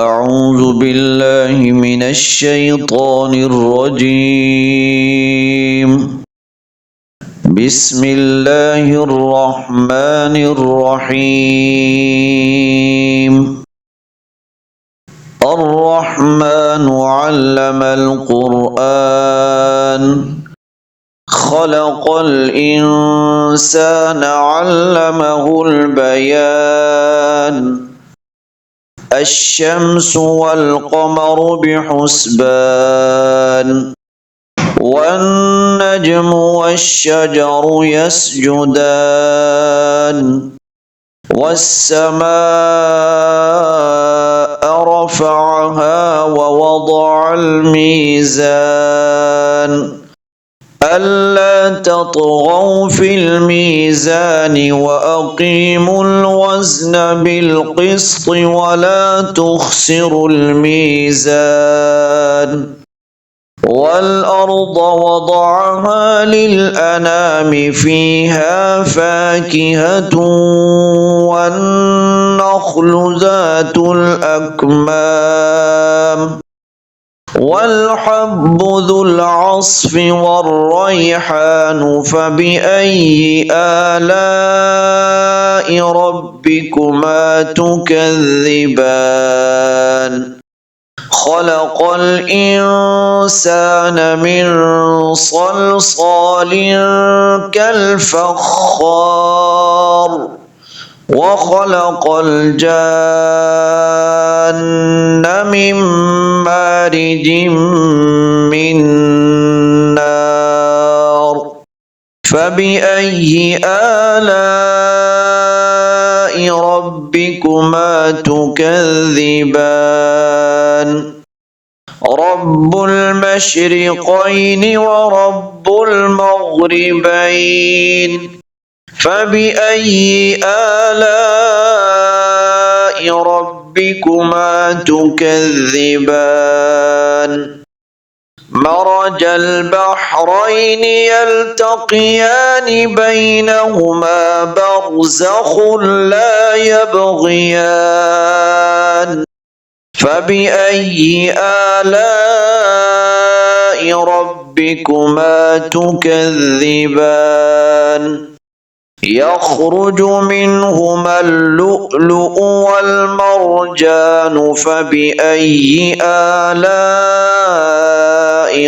أعوذ بالله من الشيطان الرجيم. بسم الله الرحمن الرحيم. الرحمن علم القرآن خلق الإنسان علمه البيان. الشمس والقمر بحسبان والنجم والشجر يسجدان والسماء رفعها ووضع الميزان ألا تطغوا في الميزان وأقيموا الوزن بالقسط ولا تخسروا الميزان. والأرض وضعها للأنام فيها فاكهة والنخل ذات الأكمام والحب ذو العصف والريحان فبأي آلاء ربكما تكذبان. خلق الإنسان من صلصال كالفخار وخلق الجان من مارج من نار فبأي آلاء ربكما تكذبان. رب المشرقين ورب المغربين فبأي آلاء ربكما تكذبان. مرج البحرين يلتقيان بينهما برزخ لا يبغيان فبأي آلاء ربكما تكذبان. يخرج منهما اللؤلؤ والمرجان فبأي آلاء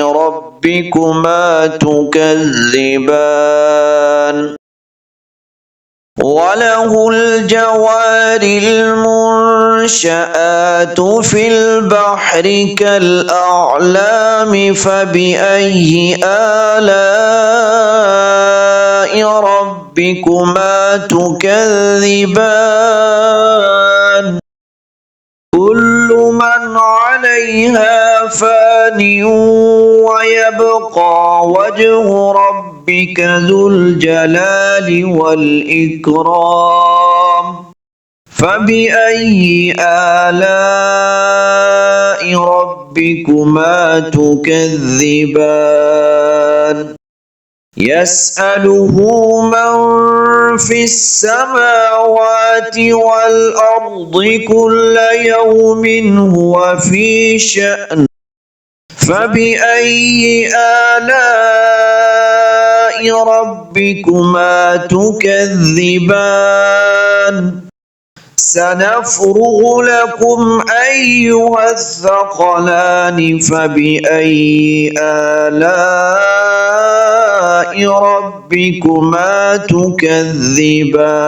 ربكما تكذبان. وله الجوار المنشآت في البحر كالأعلام فبأي آلاء ربكما تكذبان. كل من عليها فان ويبقى وجه ربك ذو الجلال والإكرام فبأي آلاء ربكما تكذبان. يسأله من في السماوات والأرض كل يوم هو في شأن فبأي آلاء ربكما تكذبان. سنفرغ لكم أيها الثقلان فبأي آلاء ربكما تكذبان.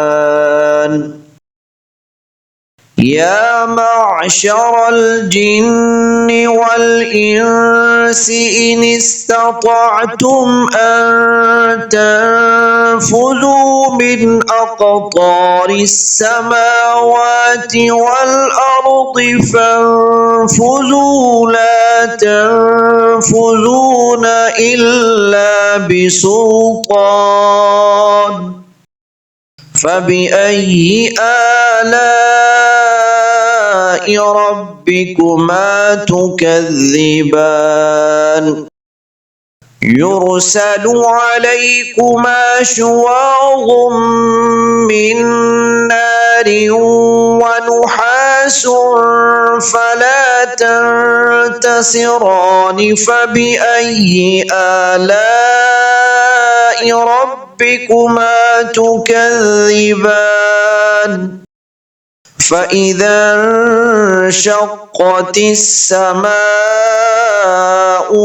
يا معشر الجن والإنس إن استطعتم أن تنفذوا من أقطار السماوات والأرض فانفذوا لا تنفذون إلا بسلطان فبأي آلاء ربكما تكذبان. يرسل عليكما شواظ من نار ونحاس فلا تنتصران فبأي آلاء ربكما تكذبان فإذا انشقت السماء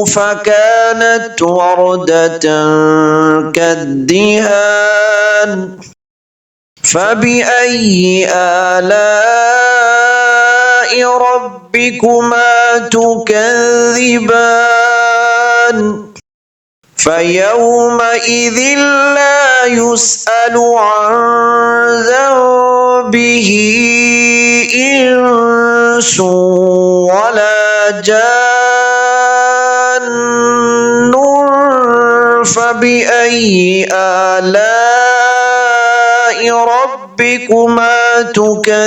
فكانت وردة كالدهان فبأي آلاء ربكما تكذبان فيومئذ لا يسأل عن ذنبه إنس ولا جان فبأي آلاء ربكما تكذبان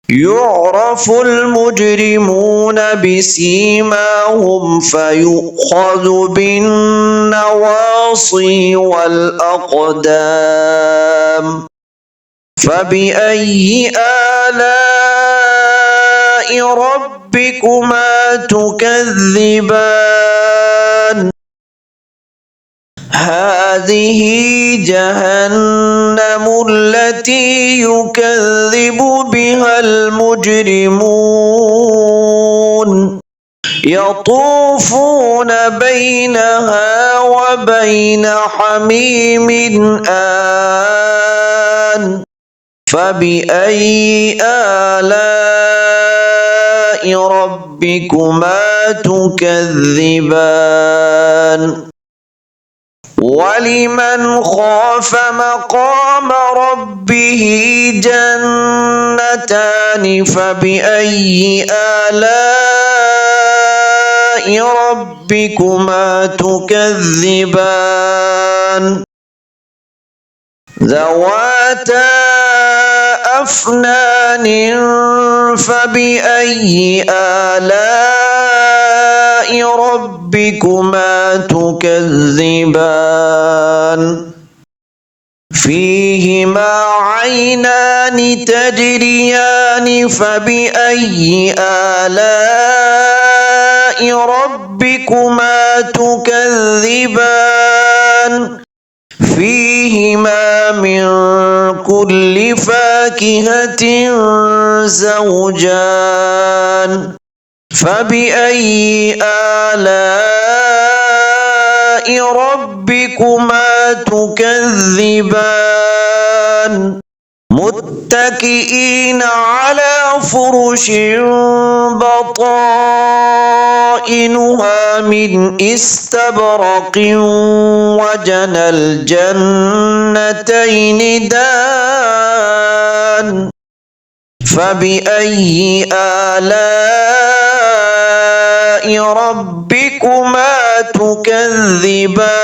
يعرف المجرمون بسيماهم فيؤخذ بالنواصي والأقدام فبأي آلاء ربكما تكذبان هذه جهنم التي يكذب بها المجرمون يطوفون بينها وبين حميم آن فبأي آلاء ربكما تكذبان ولمن خاف مقام ربه جنتان فبأي آلاء ربكما تكذبان ذواتا أفنان فبأي آلاء ربكما تكذبان فيهما عينان تجريان فبأي آلاء ربكما تكذبان فيهما من كل فاكهة زوجان فبأي آلاء ربكما تكذبان متكئين على فرش بطائنها من استبرق وجنى الجنتين دان فبأي آلاء ربكما تكذبان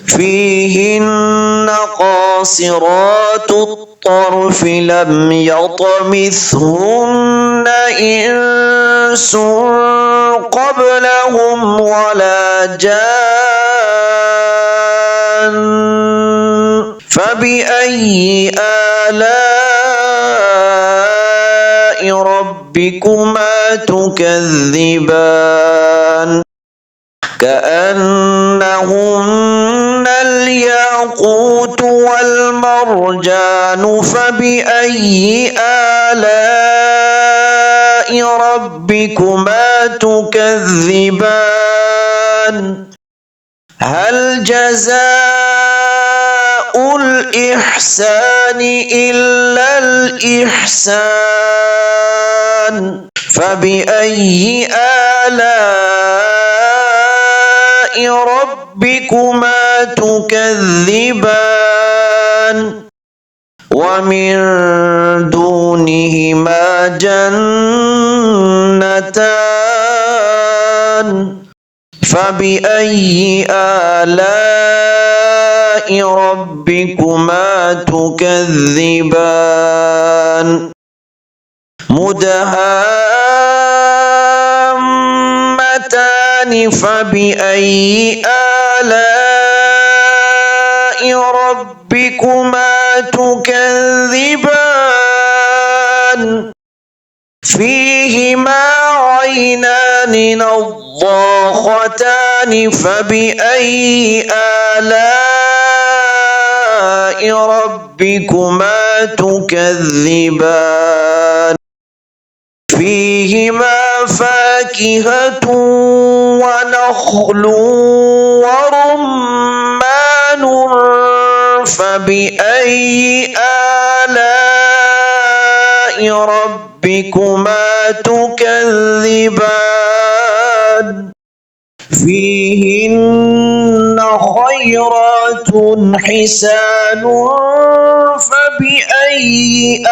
فيهن قاصرات الطرف لم يطمثهن إنس قبلهم ولا جان فبأي آلاء ربكما تكذبان كأنهن الياقوت والمرجان فبأي آلاء ربكما تكذبان هل جزاء الإحسان إلا الإحسان فبأي آلاء ربكما تكذبان ومن دونهما جنتان فبأي آلاء ربكما تكذبان مدهامتان فبأي آلاء ربكما تكذبان فيهما عينان نضاختان فبأي آلاء ربكما تكذبان فيهما فاكهة ونخل ورمان فبأي آلاء ربكما تكذبان فيهن خيرات حسان فبأي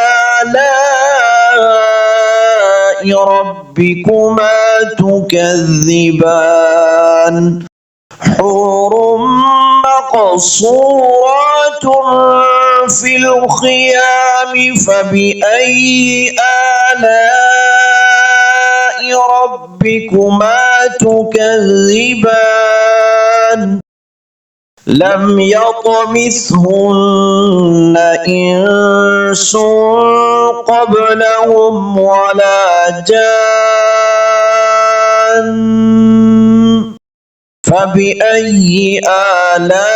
آلاء ربكما تكذبان حور مقصورات في الخيام فبأي آلاء ربكما تكذبان لم يطمثهن إنس قبلهم ولا جان فبأي آلاء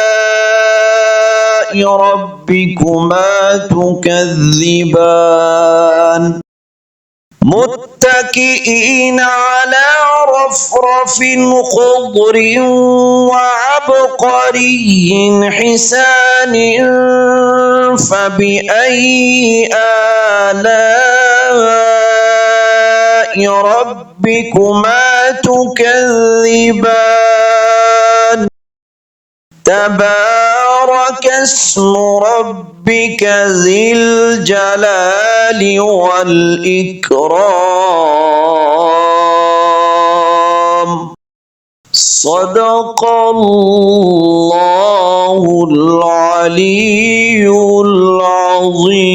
ربكما تكذبان متكئين على رفرف خضر وعبقري حسان فبأي آلاء ربكما تكذبان تبارك اسم ربك ذي الجلال والإكرام صدق الله العلي العظيم.